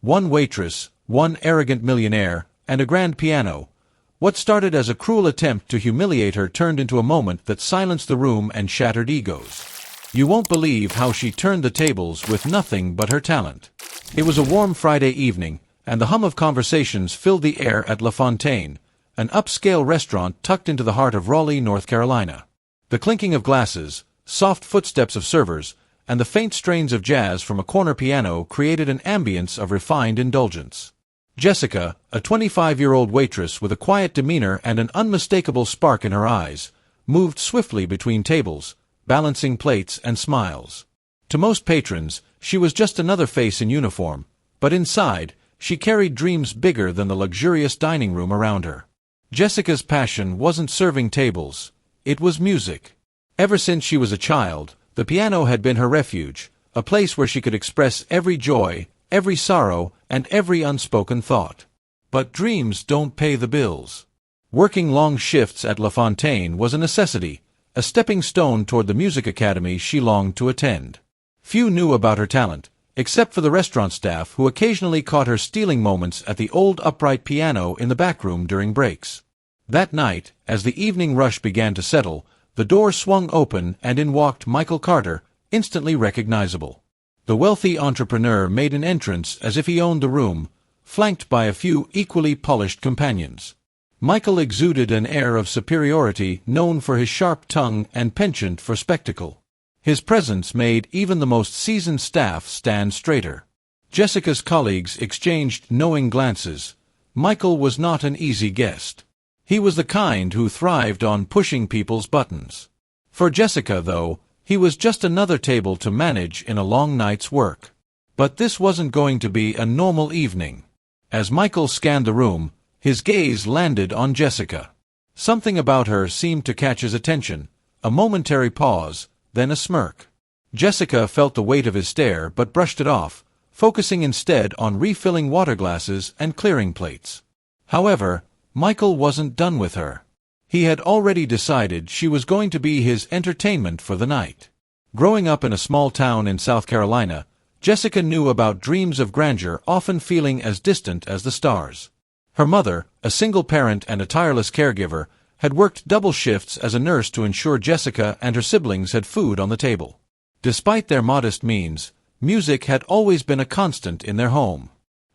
one waitress, one arrogant millionaire, and a grand piano. What started as a cruel attempt to humiliate her turned into a moment that silenced the room and shattered egos. You won't believe how she turned the tables with nothing but her talent. It was a warm Friday evening, and the hum of conversations filled the air at La Fontaine, an upscale restaurant tucked into the heart of Raleigh, North Carolina. The clinking of glasses, soft footsteps of servers, and the faint strains of jazz from a corner piano created an ambience of refined indulgence. Jessica, a 25-year-old waitress with a quiet demeanor and an unmistakable spark in her eyes, moved swiftly between tables, balancing plates and smiles. To most patrons, she was just another face in uniform, but inside, she carried dreams bigger than the luxurious dining room around her. Jessica's passion wasn't serving tables, it was music. Ever since she was a child, the piano had been her refuge, a place where she could express every joy, every sorrow, and every unspoken thought. But dreams don't pay the bills. Working long shifts at La Fontaine was a necessity, a stepping stone toward the music academy she longed to attend. Few knew about her talent, except for the restaurant staff who occasionally caught her stealing moments at the old upright piano in the back room during breaks. That night, as the evening rush began to settle, the door swung open and in walked Michael Carter, instantly recognizable. The wealthy entrepreneur made an entrance as if he owned the room, flanked by a few equally polished companions. Michael exuded an air of superiority known for his sharp tongue and penchant for spectacle. His presence made even the most seasoned staff stand straighter. Jessica's colleagues exchanged knowing glances. Michael was not an easy guest. He was the kind who thrived on pushing people's buttons. For Jessica, though, he was just another table to manage in a long night's work. But this wasn't going to be a normal evening. As Michael scanned the room, his gaze landed on Jessica. Something about her seemed to catch his attention, a momentary pause, then a smirk. Jessica felt the weight of his stare but brushed it off, focusing instead on refilling water glasses and clearing plates. However, Michael wasn't done with her. He had already decided she was going to be his entertainment for the night. Growing up in a small town in South Carolina, Jessica knew about dreams of grandeur often feeling as distant as the stars. Her mother, a single parent and a tireless caregiver, had worked double shifts as a nurse to ensure Jessica and her siblings had food on the table. Despite their modest means, music had always been a constant in their home.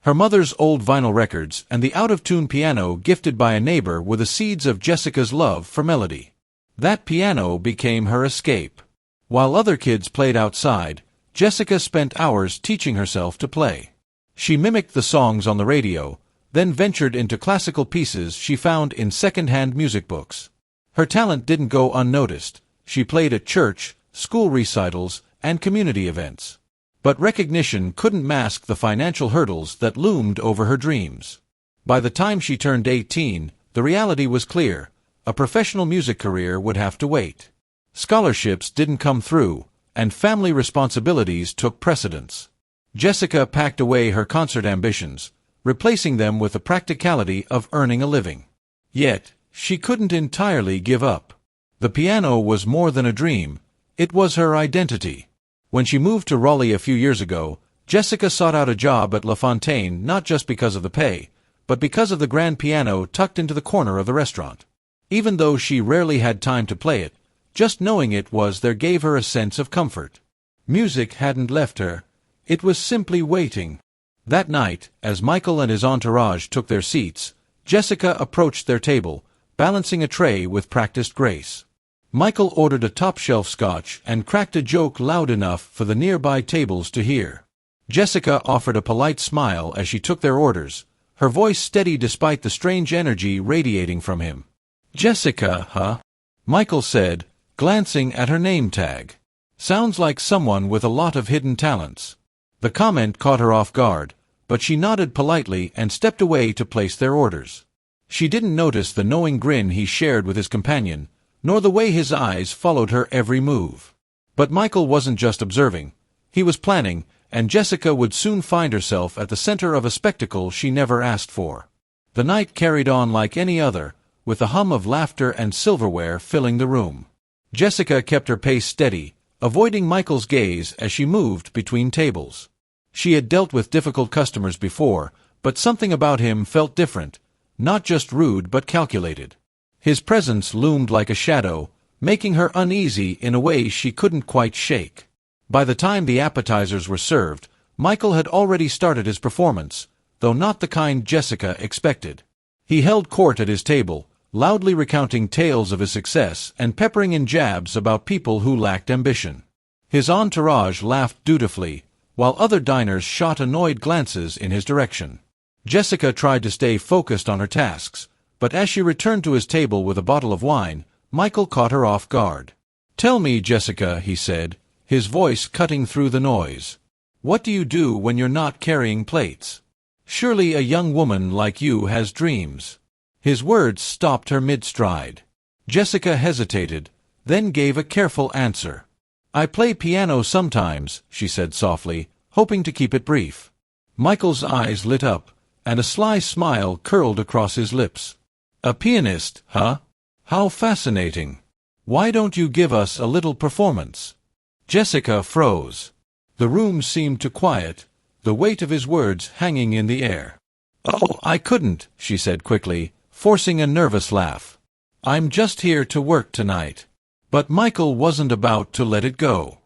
Her mother's old vinyl records and the out-of-tune piano gifted by a neighbor were the seeds of Jessica's love for melody. That piano became her escape. While other kids played outside, Jessica spent hours teaching herself to play. She mimicked the songs on the radio, then ventured into classical pieces she found in second-hand music books. Her talent didn't go unnoticed. She played at church, school recitals, and community events. But recognition couldn't mask the financial hurdles that loomed over her dreams. By the time she turned 18, the reality was clear. A professional music career would have to wait. Scholarships didn't come through, and family responsibilities took precedence. Jessica packed away her concert ambitions, replacing them with the practicality of earning a living. Yet, she couldn't entirely give up. The piano was more than a dream, it was her identity. When she moved to Raleigh a few years ago, Jessica sought out a job at La Fontaine not just because of the pay, but because of the grand piano tucked into the corner of the restaurant. Even though she rarely had time to play it, just knowing it was there gave her a sense of comfort. Music hadn't left her, it was simply waiting. That night, as Michael and his entourage took their seats, Jessica approached their table, balancing a tray with practiced grace. Michael ordered a top-shelf scotch and cracked a joke loud enough for the nearby tables to hear. Jessica offered a polite smile as she took their orders, her voice steady despite the strange energy radiating from him. "Jessica, huh?" Michael said, glancing at her name tag. "Sounds like someone with a lot of hidden talents." The comment caught her off guard, but she nodded politely and stepped away to place their orders. She didn't notice the knowing grin he shared with his companion, nor the way his eyes followed her every move. But Michael wasn't just observing. He was planning, and Jessica would soon find herself at the center of a spectacle she never asked for. The night carried on like any other, with the hum of laughter and silverware filling the room. Jessica kept her pace steady, avoiding Michael's gaze as she moved between tables. She had dealt with difficult customers before, but something about him felt different, not just rude but calculated. His presence loomed like a shadow, making her uneasy in a way she couldn't quite shake. By the time the appetizers were served, Michael had already started his performance, though not the kind Jessica expected. He held court at his table, loudly recounting tales of his success and peppering in jabs about people who lacked ambition. His entourage laughed dutifully, while other diners shot annoyed glances in his direction. Jessica tried to stay focused on her tasks, but as she returned to his table with a bottle of wine, Michael caught her off guard. "Tell me, Jessica," he said, his voice cutting through the noise. "What do you do when you're not carrying plates? Surely a young woman like you has dreams." His words stopped her mid-stride. Jessica hesitated, then gave a careful answer. "I play piano sometimes," she said softly, hoping to keep it brief. Michael's eyes lit up, and a sly smile curled across his lips. "A pianist, huh? How fascinating. Why don't you give us a little performance?" Jessica froze. The room seemed to quiet, the weight of his words hanging in the air. "Oh, I couldn't," she said quickly, forcing a nervous laugh. "I'm just here to work tonight." But Michael wasn't about to let it go.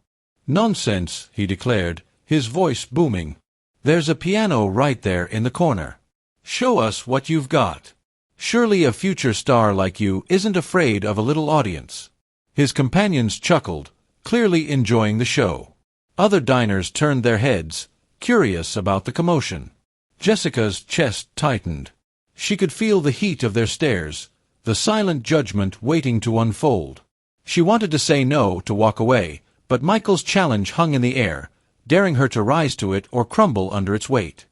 "Nonsense," he declared, his voice booming. "There's a piano right there in the corner. Show us what you've got. Surely a future star like you isn't afraid of a little audience." His companions chuckled, clearly enjoying the show. Other diners turned their heads, curious about the commotion. Jessica's chest tightened. She could feel the heat of their stares, the silent judgment waiting to unfold. She wanted to say no, to walk away, but Michael's challenge hung in the air, daring her to rise to it or crumble under its weight.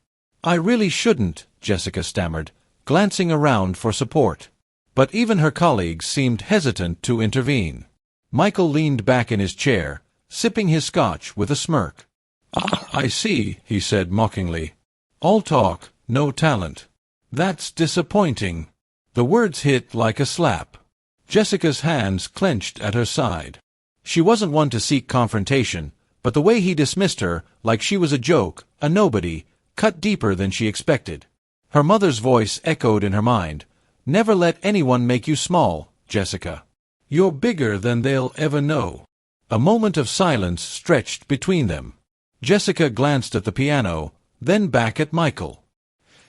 "I really shouldn't," Jessica stammered, glancing around for support. But even her colleagues seemed hesitant to intervene. Michael leaned back in his chair, sipping his scotch with a smirk. "Ah, I see," he said mockingly. "All talk, no talent. That's disappointing." The words hit like a slap. Jessica's hands clenched at her side. She wasn't one to seek confrontation, but the way he dismissed her, like she was a joke, a nobody, cut deeper than she expected. Her mother's voice echoed in her mind. "Never let anyone make you small, Jessica. You're bigger than they'll ever know." A moment of silence stretched between them. Jessica glanced at the piano, then back at Michael.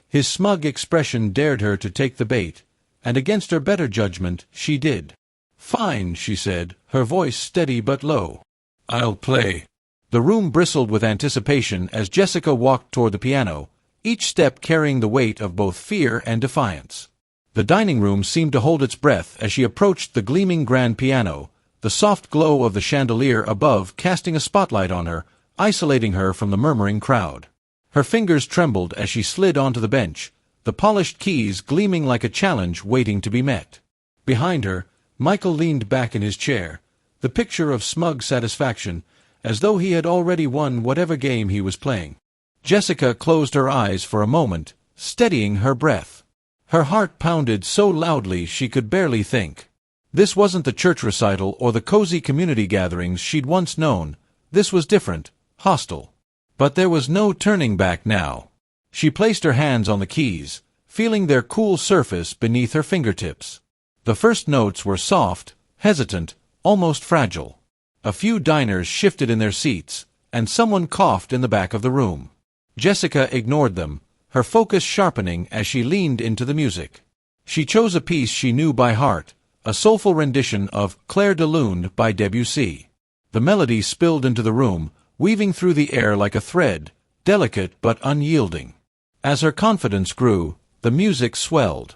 His smug expression dared her to take the bait, and against her better judgment, she did. "Fine," she said, her voice steady but low. "I'll play." The room bristled with anticipation as Jessica walked toward the piano, each step carrying the weight of both fear and defiance. The dining room seemed to hold its breath as she approached the gleaming grand piano, the soft glow of the chandelier above casting a spotlight on her, isolating her from the murmuring crowd. Her fingers trembled as she slid onto the bench, the polished keys gleaming like a challenge waiting to be met. Behind her, Michael leaned back in his chair, the picture of smug satisfaction, as though he had already won whatever game he was playing. Jessica closed her eyes for a moment, steadying her breath. Her heart pounded so loudly she could barely think. This wasn't the church recital or the cozy community gatherings she'd once known. This was different, hostile. But there was no turning back now. She placed her hands on the keys, feeling their cool surface beneath her fingertips. The first notes were soft, hesitant, almost fragile. A few diners shifted in their seats, and someone coughed in the back of the room. Jessica ignored them, her focus sharpening as she leaned into the music. She chose a piece she knew by heart, a soulful rendition of Clair de Lune by Debussy. The melody spilled into the room, weaving through the air like a thread, delicate but unyielding. As her confidence grew, the music swelled.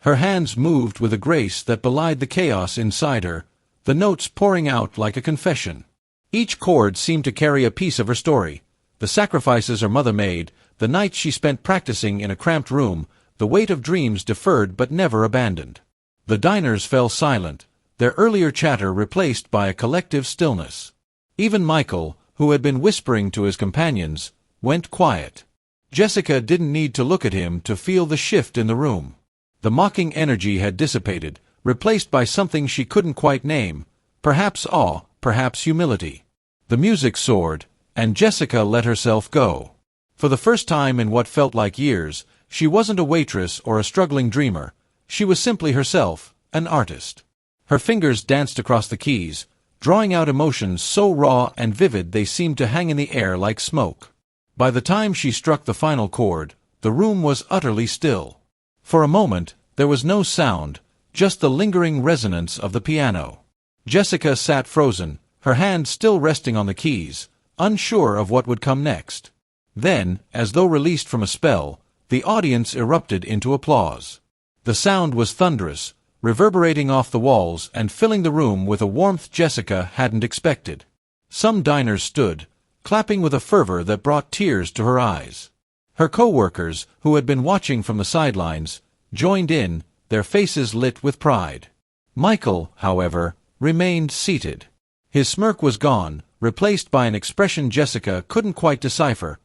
Her hands moved with a grace that belied the chaos inside her, the notes pouring out like a confession. Each chord seemed to carry a piece of her story, the sacrifices her mother made, the nights she spent practicing in a cramped room, the weight of dreams deferred but never abandoned. The diners fell silent, their earlier chatter replaced by a collective stillness. Even Michael, who had been whispering to his companions, went quiet. Jessica didn't need to look at him to feel the shift in the room. The mocking energy had dissipated, replaced by something she couldn't quite name, perhaps awe, perhaps humility. The music soared, and Jessica let herself go. For the first time in what felt like years, she wasn't a waitress or a struggling dreamer. She was simply herself, an artist. Her fingers danced across the keys, drawing out emotions so raw and vivid they seemed to hang in the air like smoke. By the time she struck the final chord, the room was utterly still. For a moment, there was no sound, just the lingering resonance of the piano. Jessica sat frozen, her hand still resting on the keys, unsure of what would come next. Then, as though released from a spell, the audience erupted into applause. The sound was thunderous, reverberating off the walls and filling the room with a warmth Jessica hadn't expected. Some diners stood, clapping with a fervor that brought tears to her eyes. Her co-workers, who had been watching from the sidelines, joined in, their faces lit with pride. Michael, however, remained seated. His smirk was gone, replaced by an expression Jessica couldn't quite decipher,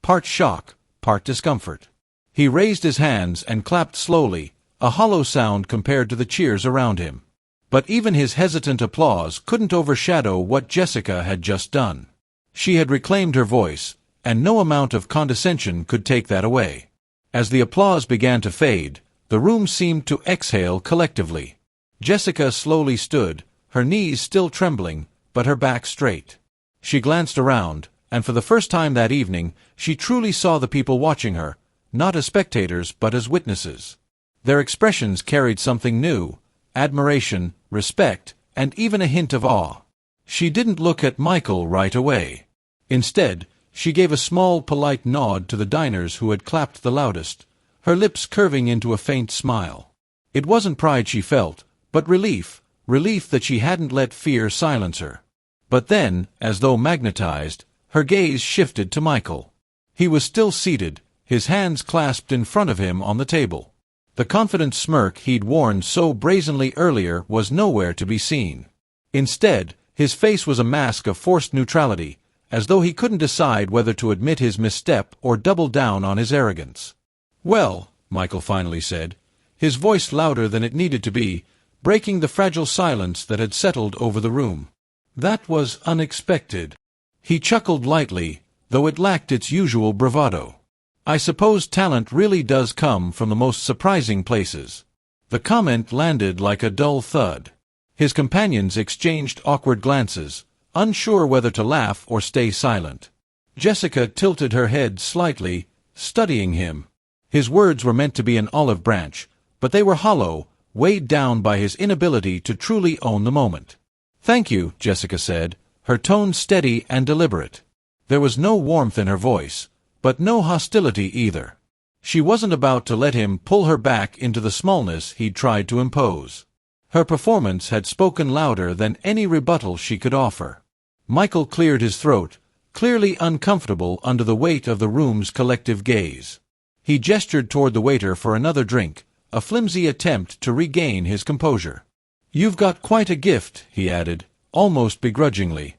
part shock, part discomfort. He raised his hands and clapped slowly, a hollow sound compared to the cheers around him. But even his hesitant applause couldn't overshadow what Jessica had just done. She had reclaimed her voice, and no amount of condescension could take that away. As the applause began to fade, the room seemed to exhale collectively. Jessica slowly stood, her knees still trembling, but her back straight. She glanced around, and for the first time that evening, she truly saw the people watching her, not as spectators but as witnesses. Their expressions carried something new: admiration, respect, and even a hint of awe. She didn't look at Michael right away. Instead, she gave a small, polite nod to the diners who had clapped the loudest, her lips curving into a faint smile. It wasn't pride she felt, but relief that she hadn't let fear silence her. But then, as though magnetized, her gaze shifted to Michael. He was still seated, his hands clasped in front of him on the table. The confident smirk he'd worn so brazenly earlier was nowhere to be seen. Instead, his face was a mask of forced neutrality, as though he couldn't decide whether to admit his misstep or double down on his arrogance. "Well," Michael finally said, his voice louder than it needed to be, breaking the fragile silence that had settled over the room. "That was unexpected." He chuckled lightly, though it lacked its usual bravado. "I suppose talent really does come from the most surprising places." The comment landed like a dull thud. His companions exchanged awkward glances, unsure whether to laugh or stay silent. Jessica tilted her head slightly, studying him. His words were meant to be an olive branch, but they were hollow, weighed down by his inability to truly own the moment. "Thank you," Jessica said, her tone steady and deliberate. There was no warmth in her voice, but no hostility either. She wasn't about to let him pull her back into the smallness he'd tried to impose. Her performance had spoken louder than any rebuttal she could offer. Michael cleared his throat, clearly uncomfortable under the weight of the room's collective gaze. He gestured toward the waiter for another drink, a flimsy attempt to regain his composure. "You've got quite a gift," he added, almost begrudgingly.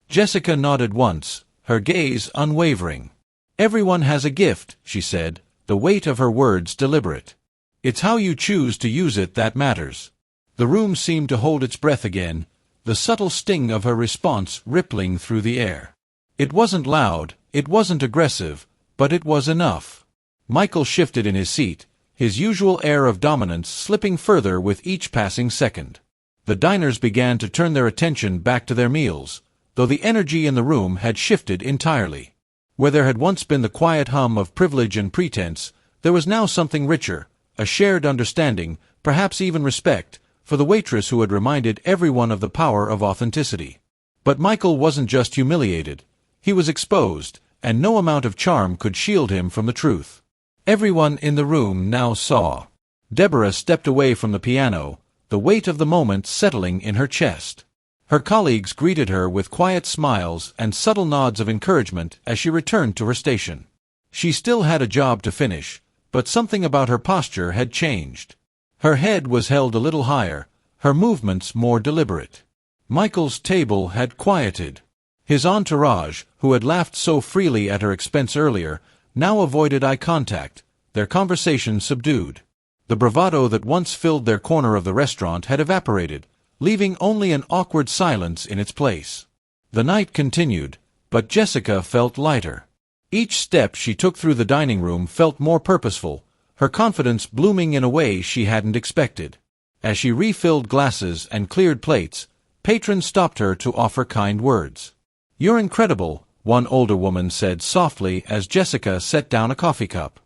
Jessica nodded once, her gaze unwavering. "Everyone has a gift," she said, the weight of her words deliberate. "It's how you choose to use it that matters." The room seemed to hold its breath again, the subtle sting of her response rippling through the air. It wasn't loud, it wasn't aggressive, but it was enough. Michael shifted in his seat, his usual air of dominance slipping further with each passing second. The diners began to turn their attention back to their meals, though the energy in the room had shifted entirely. Where there had once been the quiet hum of privilege and pretense, there was now something richer, a shared understanding, perhaps even respect, for the waitress who had reminded everyone of the power of authenticity. But Michael wasn't just humiliated. He was exposed, and no amount of charm could shield him from the truth. Everyone in the room now saw. Deborah stepped away from the piano, the weight of the moment settling in her chest. Her colleagues greeted her with quiet smiles and subtle nods of encouragement as she returned to her station. She still had a job to finish, but something about her posture had changed. Her head was held a little higher, her movements more deliberate. Michael's table had quieted. His entourage, who had laughed so freely at her expense earlier, now avoided eye contact, their conversation subdued. The bravado that once filled their corner of the restaurant had evaporated, leaving only an awkward silence in its place. The night continued, but Jessica felt lighter. Each step she took through the dining room felt more purposeful, her confidence blooming in a way she hadn't expected. As she refilled glasses and cleared plates, patrons stopped her to offer kind words. "You're incredible," one older woman said softly as Jessica set down a coffee cup.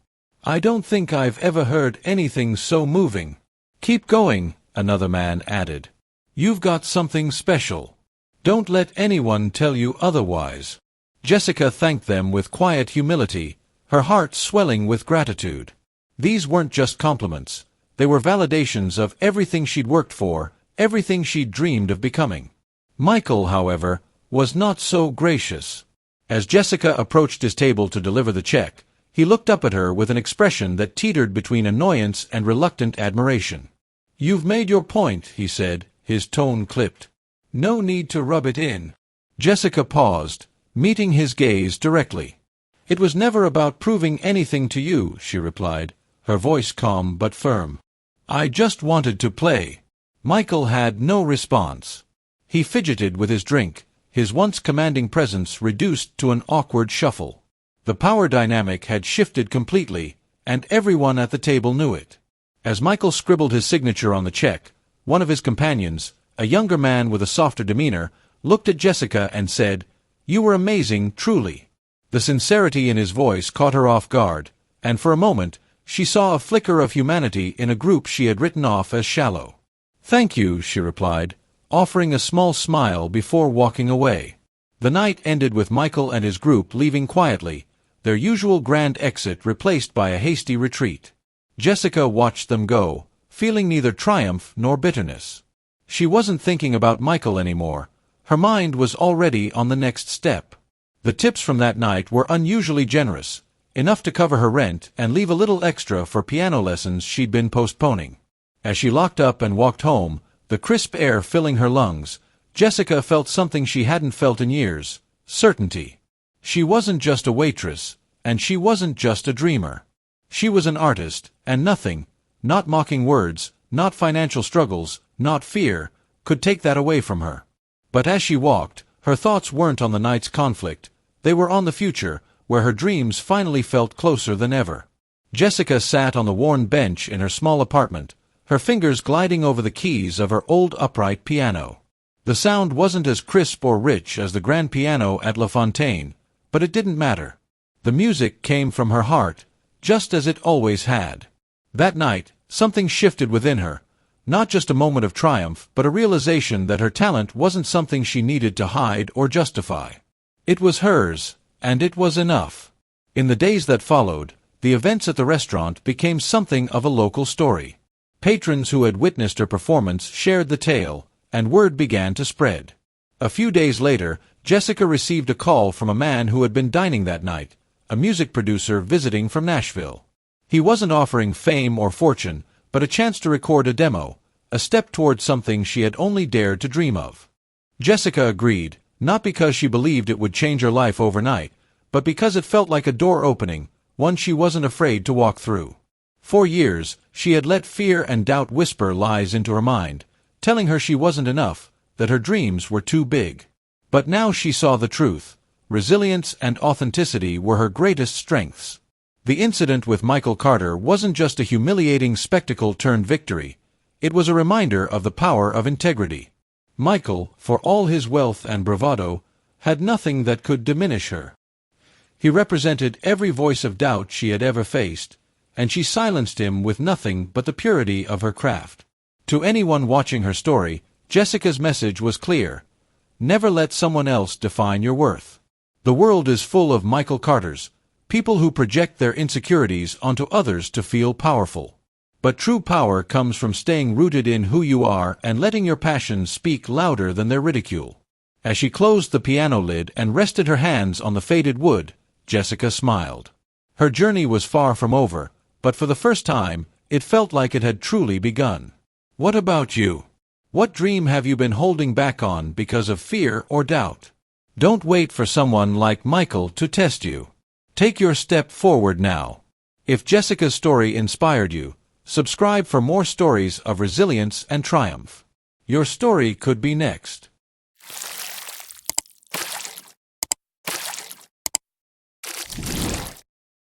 "I don't think I've ever heard anything so moving." "Keep going," another man added. "You've got something special. Don't let anyone tell you otherwise." Jessica thanked them with quiet humility, her heart swelling with gratitude. These weren't just compliments. They were validations of everything she'd worked for, everything she'd dreamed of becoming. Michael, however, was not so gracious. As Jessica approached his table to deliver the check, he looked up at her with an expression that teetered between annoyance and reluctant admiration. "You've made your point," he said, his tone clipped. "No need to rub it in." Jessica paused, meeting his gaze directly. "It was never about proving anything to you," she replied, her voice calm but firm. "I just wanted to play." Michael had no response. He fidgeted with his drink, his once commanding presence reduced to an awkward shuffle. The power dynamic had shifted completely, and everyone at the table knew it. As Michael scribbled his signature on the check, one of his companions, a younger man with a softer demeanor, looked at Jessica and said, "You were amazing, truly." The sincerity in his voice caught her off guard, and for a moment, she saw a flicker of humanity in a group she had written off as shallow. "Thank you," she replied, offering a small smile before walking away. The night ended with Michael and his group leaving quietly, their usual grand exit replaced by a hasty retreat. Jessica watched them go, feeling neither triumph nor bitterness. She wasn't thinking about Michael anymore. Her mind was already on the next step. The tips from that night were unusually generous, enough to cover her rent and leave a little extra for piano lessons she'd been postponing. As she locked up and walked home, the crisp air filling her lungs, Jessica felt something she hadn't felt in years: certainty. She wasn't just a waitress, and she wasn't just a dreamer. She was an artist, and nothing, not mocking words, not financial struggles, not fear, could take that away from her. But as she walked, her thoughts weren't on the night's conflict, they were on the future, where her dreams finally felt closer than ever. Jessica sat on the worn bench in her small apartment, her fingers gliding over the keys of her old upright piano. The sound wasn't as crisp or rich as the grand piano at La Fontaine, but it didn't matter. The music came from her heart, just as it always had. That night, something shifted within her, not just a moment of triumph, but a realization that her talent wasn't something she needed to hide or justify. It was hers, and it was enough. In the days that followed, the events at the restaurant became something of a local story. Patrons who had witnessed her performance shared the tale, and word began to spread. A few days later, Jessica received a call from a man who had been dining that night, a music producer visiting from Nashville. He wasn't offering fame or fortune, but a chance to record a demo, a step toward something she had only dared to dream of. Jessica agreed, not because she believed it would change her life overnight, but because it felt like a door opening, one she wasn't afraid to walk through. For years, she had let fear and doubt whisper lies into her mind, telling her she wasn't enough, that her dreams were too big. But now she saw the truth. Resilience and authenticity were her greatest strengths. The incident with Michael Carter wasn't just a humiliating spectacle turned victory. It was a reminder of the power of integrity. Michael, for all his wealth and bravado, had nothing that could diminish her. He represented every voice of doubt she had ever faced, and she silenced him with nothing but the purity of her craft. To anyone watching her story, Jessica's message was clear: never let someone else define your worth. The world is full of Michael Carters, people who project their insecurities onto others to feel powerful. But true power comes from staying rooted in who you are and letting your passions speak louder than their ridicule. As she closed the piano lid and rested her hands on the faded wood, Jessica smiled. Her journey was far from over, but for the first time, it felt like it had truly begun. What about you? What dream have you been holding back on because of fear or doubt? Don't wait for someone like Michael to test you. Take your step forward now. If Jessica's story inspired you, subscribe for more stories of resilience and triumph. Your story could be next.